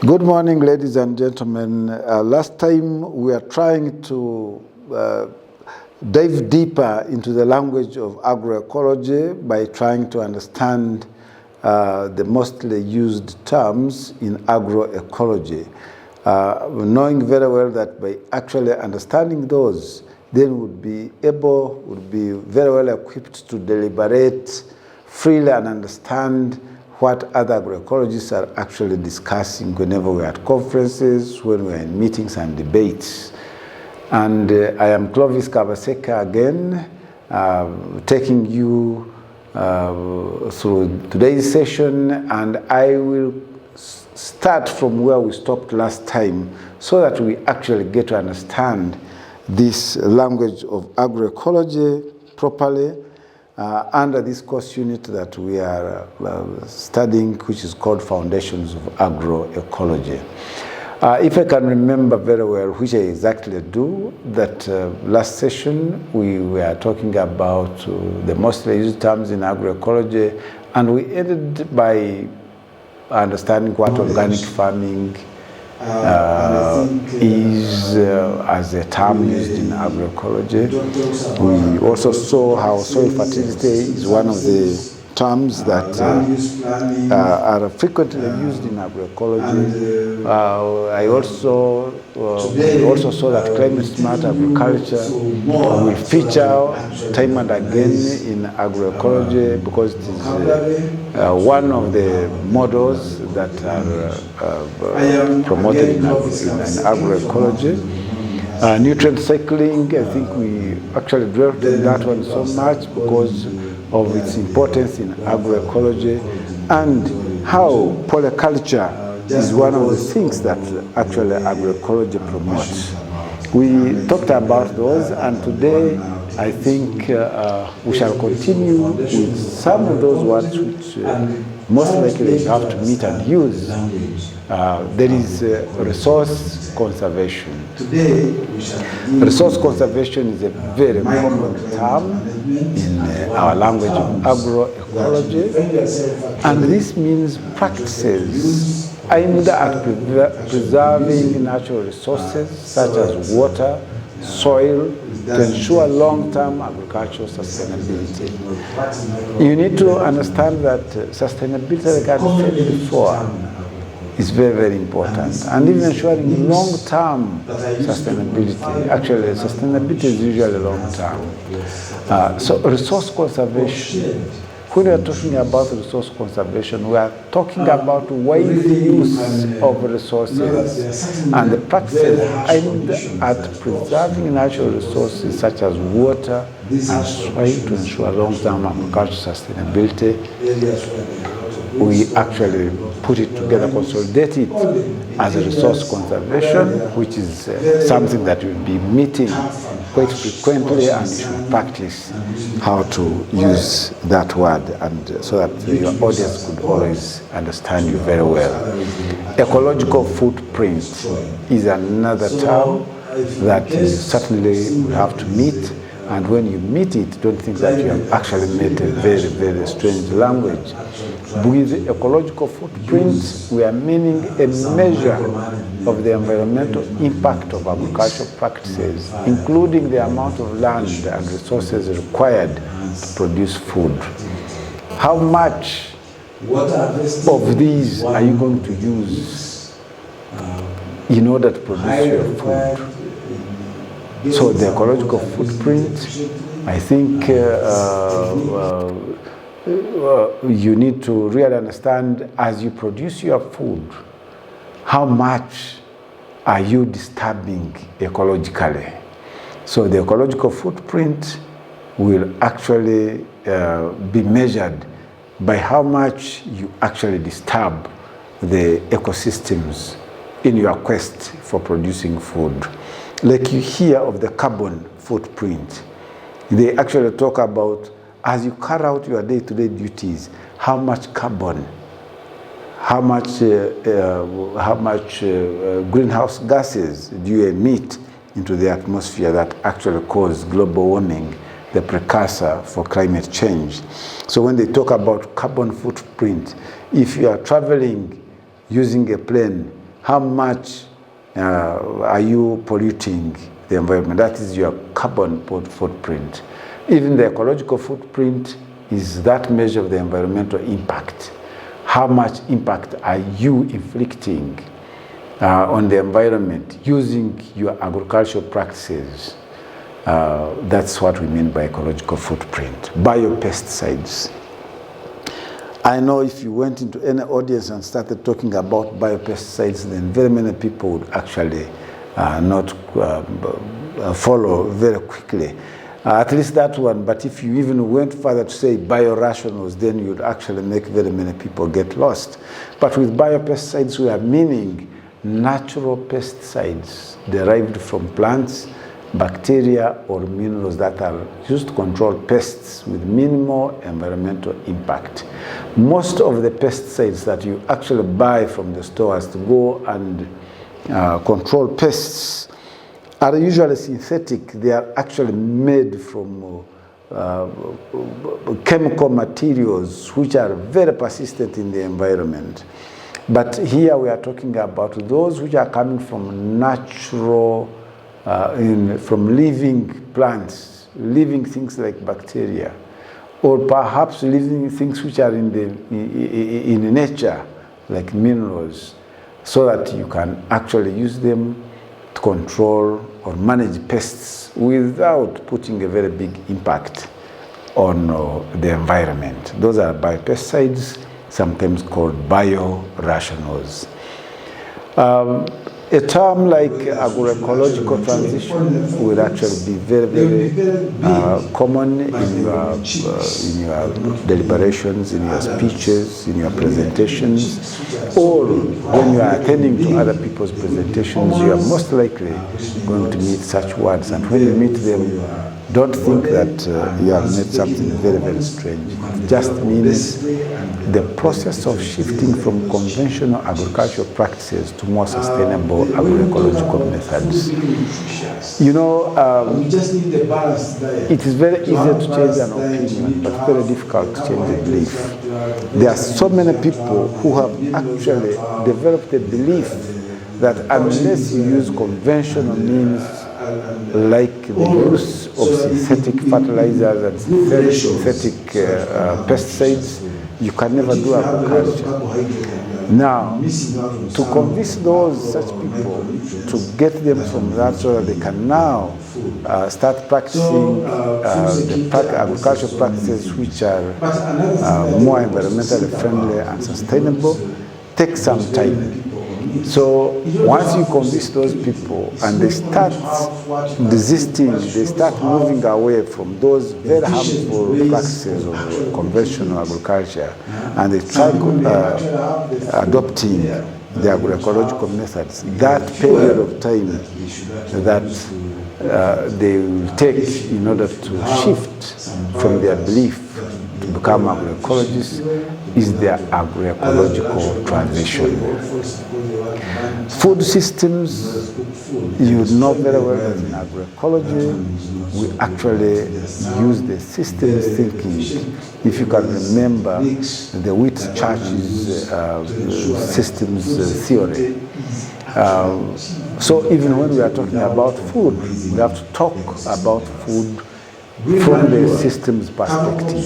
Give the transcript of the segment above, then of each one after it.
Good morning, ladies and gentlemen. Last time we are trying to dive deeper into the language of agroecology by trying to understand the mostly used terms in agroecology, knowing very well that by actually understanding those, then would be very well equipped to deliberate freely and understand what other agroecologists are actually discussing whenever we're at conferences, when we're in meetings and debates. And I am Clovis Kabaseka again, taking you through today's session, and I will start from where we stopped last time so that we actually get to understand this language of agroecology properly under this course unit that we are studying, which is called Foundations of Agroecology. If I can remember very well, which I exactly do, that last session we were talking about the mostly used terms in agroecology, and we ended by understanding what organic farming is as a term used in agroecology. We also saw how soil fertility is one of the terms that are frequently used in agroecology. I also saw that climate smart agriculture will feature time and again in agroecology because it is one of the models that are promoted in agroecology. Nutrient cycling, I think we actually dwelt on that one so much because of its importance in agroecology, and how polyculture is one of the things that actually agroecology promotes. We talked about those, and today I think we shall continue with some of those words which most likely you have to meet and use. There is resource conservation. Resource conservation is a very common term in our language of agroecology, and this means practices aimed at preserving natural resources such as water, soil, to ensure long-term agricultural sustainability. You need to understand that sustainability, like I said before, is very, very important. And even ensuring long-term sustainability. Actually, sustainability is usually long-term. So resource conservation. When we are talking about resource conservation, we are talking about wide use of resources and the practices aimed at preserving natural resources such as water and soil to ensure long-term agricultural sustainability. We actually put it together, consolidate it as a resource conservation, which is something that we'll be meeting quite frequently, and you should practice how to use that word, and so that your audience could always understand you very well. Ecological footprint is another term that you certainly will have to meet, and when you meet it, don't think that you have actually met a very, very strange language. With ecological footprint, we are meaning a measure of the environmental impact of agricultural practices, including the amount of land and resources required to produce food. How much of these are you going to use in order to produce your food? So the ecological footprint, I think you need to really understand as you produce your food, how much are you disturbing ecologically? So the ecological footprint will actually be measured by how much you actually disturb the ecosystems in your quest for producing food. Like you hear of the carbon footprint, they actually talk about as you carry out your day-to-day duties, how much carbon, how much greenhouse gases do you emit into the atmosphere that actually cause global warming, the precursor for climate change. So when they talk about carbon footprint, if you are traveling using a plane, how much are you polluting the environment? That is your carbon footprint. Even the ecological footprint is that measure of the environmental impact. How much impact are you inflicting on the environment using your agricultural practices? That's what we mean by ecological footprint. Biopesticides. I know if you went into any audience and started talking about biopesticides, then very many people would actually not follow very quickly. At least that one, but if you even went further to say biorationals, then you'd actually make very many people get lost. But with biopesticides, we are meaning natural pesticides derived from plants, bacteria, or minerals that are used to control pests with minimal environmental impact. Most of the pesticides that you actually buy from the stores to go and control pests are usually synthetic. They are actually made from chemical materials which are very persistent in the environment. But here we are talking about those which are coming from natural, from living plants, living things like bacteria, or perhaps living things which are in nature, like minerals, so that you can actually use them to control or manage pests without putting a very big impact on the environment. Those are biopesticides, sometimes called biorationals. A term like agroecological transition will actually be very, very common in your deliberations, in your speeches, in your presentations, or when you are attending to other people's presentations, you are most likely going to meet such words. And when you meet them, don't think that you have made something very, very strange. It just means the process of shifting from conventional agricultural practices to more sustainable agroecological methods. You know, it is very easy to change an opinion, but very difficult to change a belief. There are so many people who have actually developed a belief that unless you use conventional means like the use of synthetic fertilizers and synthetic pesticides, you can never do agriculture. Now, to convince such people, to get them from that so that they can now start practicing the agricultural practices which are more environmentally friendly and sustainable, takes some time. So once you convince those people and they start desisting, they start moving away from those very harmful practices of conventional agriculture, and they try adopting the agroecological methods, that period of time that they will take in order to shift from their belief to become agroecologists is their agroecological transition. Food systems, you know very well that in agroecology, we actually use the systems thinking. If you can remember the Church's systems theory. So even when we are talking about food, we have to talk about food from the systems perspective.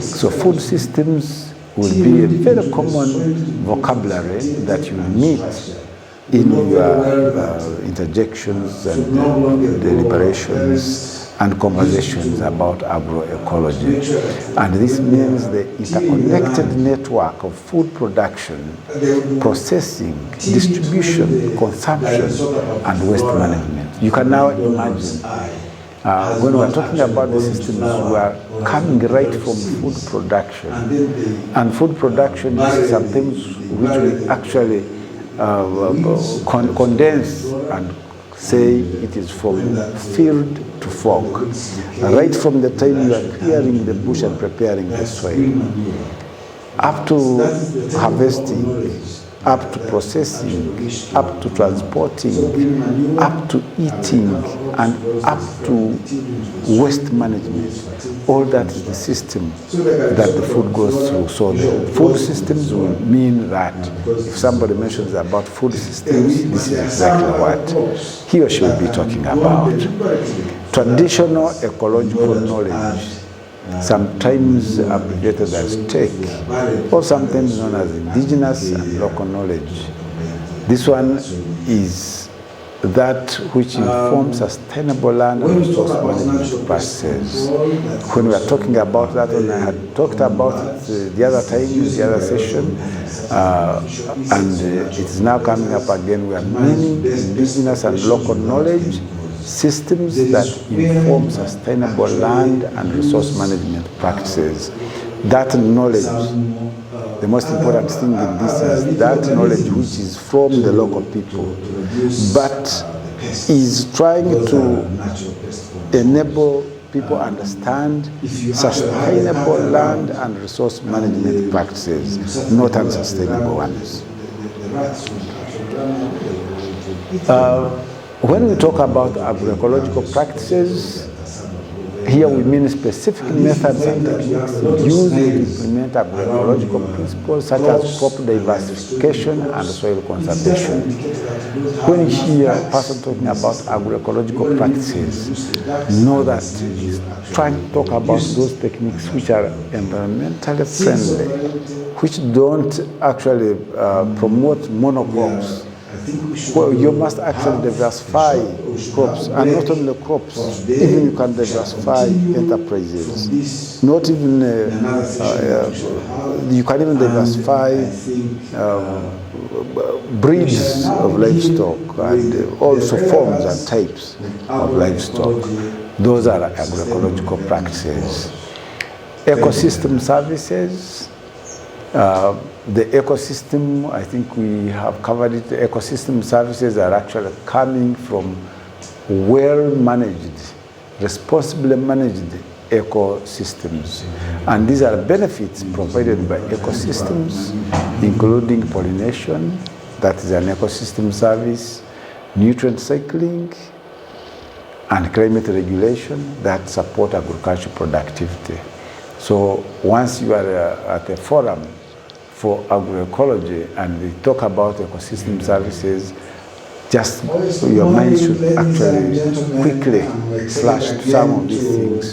So food systems will be a very common vocabulary that you meet in your interjections and deliberations and conversations about agroecology. And this means the interconnected network of food production, processing, distribution, consumption, and waste management. You can now imagine when we're talking about the systems, we are coming right from food production. And food production is something which we actually condense and say it is from field to fork. Right from the time you are clearing the bush and preparing the soil, up to harvesting, up to processing, up to transporting, up to eating, and up to waste management. All that is the system that the food goes through. So the food systems will mean that if somebody mentions about food systems, this is exactly what he or she will be talking about. Traditional ecological knowledge, sometimes abbreviated as TEC, or sometimes known as indigenous and local knowledge. This one is that which informs sustainable land and resource management practices. When we are talking about that, and I had talked about it the other time, the other session, and it is now coming up again. We are meaning indigenous and local knowledge systems that inform sustainable land and resource management practices. That knowledge, the most important thing in this is that knowledge which is from the local people, but is trying to enable people understand sustainable land and resource management practices, not unsustainable ones. When we talk about agroecological practices, here we mean specific methods and techniques used to implement agroecological principles such as crop diversification and soil conservation. When you hear a person talking about agroecological practices, know that he's trying to talk about those techniques which are environmentally friendly, which don't actually promote monocrops. Well, you must actually diversify crops, and not only crops, even you can diversify enterprises. Not even, you can even diversify breeds of livestock and also forms and types of livestock. Those are agroecological practices. Ecosystem services. The ecosystem, I think we have covered it. The ecosystem services are actually coming from well-managed, responsibly managed ecosystems. And these are benefits provided by ecosystems, including pollination, that is an ecosystem service, nutrient cycling, and climate regulation that support agricultural productivity. So once you are at a forum for agroecology and we talk about ecosystem services, just your mind should actually quickly flash to some of these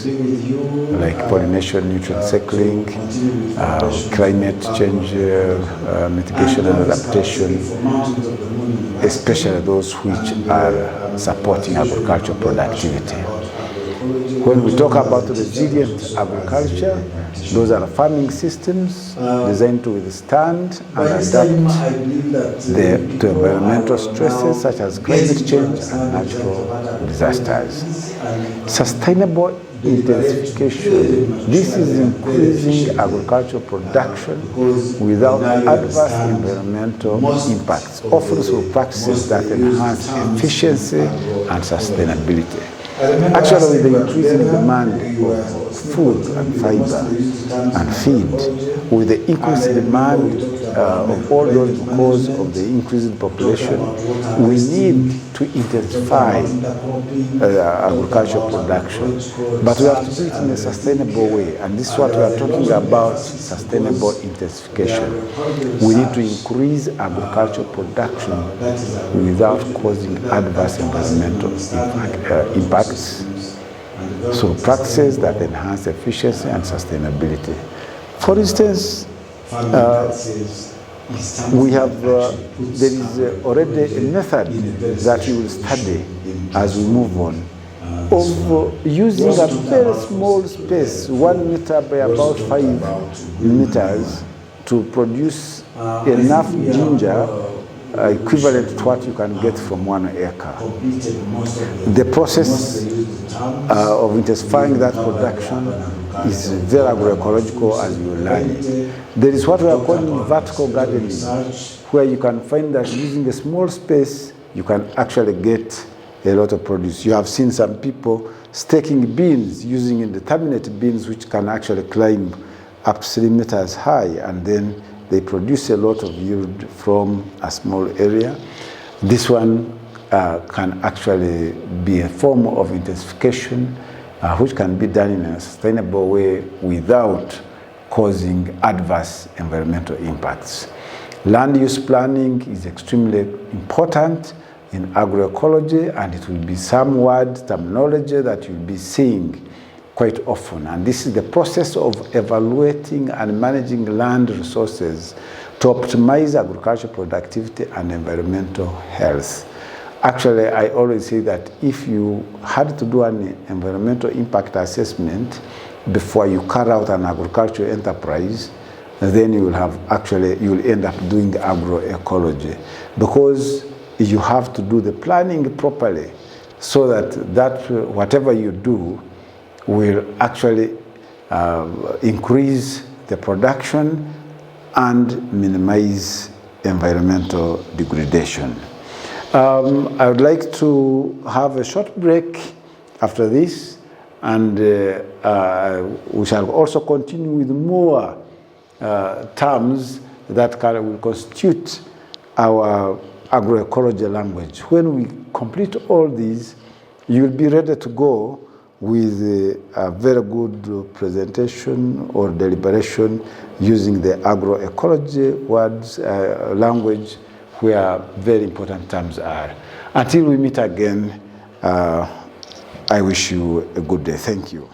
things like pollination, nutrient cycling, climate change mitigation and adaptation, especially those which are supporting agricultural productivity. When we talk about resilient agriculture, those are farming systems designed to withstand and adapt to environmental stresses such as climate change and natural disasters. Sustainable intensification. This is increasing agricultural production without adverse environmental impacts, often through practices that enhance efficiency and sustainability. Actually, with the increasing demand of food and fiber and feed, with the increased demand of all those because of the increased population, we need to intensify agricultural production. But we have to do it in a sustainable way, and this is what we are talking about, sustainable intensification. We need to increase agricultural production without causing adverse environmental impacts. So practices that enhance efficiency and sustainability. For instance, we have, there is already a method that we will study as we move on, of using a very small space, 1 meter by about 5 meters, to produce enough ginger equivalent to what you can get from 1 acre. The process of intensifying that production is very agroecological as you learn it. There is what we are calling vertical gardening, where you can find that using a small space, you can actually get a lot of produce. You have seen some people staking beans using indeterminate beans which can actually climb up 3 meters high, and then they produce a lot of yield from a small area. This one can actually be a form of intensification which can be done in a sustainable way without causing adverse environmental impacts. Land use planning is extremely important in agroecology, and it will be some word terminology that you'll be seeing quite often. And this is the process of evaluating and managing land resources to optimize agricultural productivity and environmental health. Actually, I always say that if you had to do an environmental impact assessment before you carry out an agricultural enterprise, then you will end up doing agroecology, because you have to do the planning properly so that whatever you do will actually increase the production and minimize environmental degradation. I would like to have a short break after this, and we shall also continue with more terms that will constitute our agroecology language. When we complete all these, you'll be ready to go with a very good presentation or deliberation using the agroecology words, language, where very important terms are. Until we meet again, I wish you a good day. Thank you.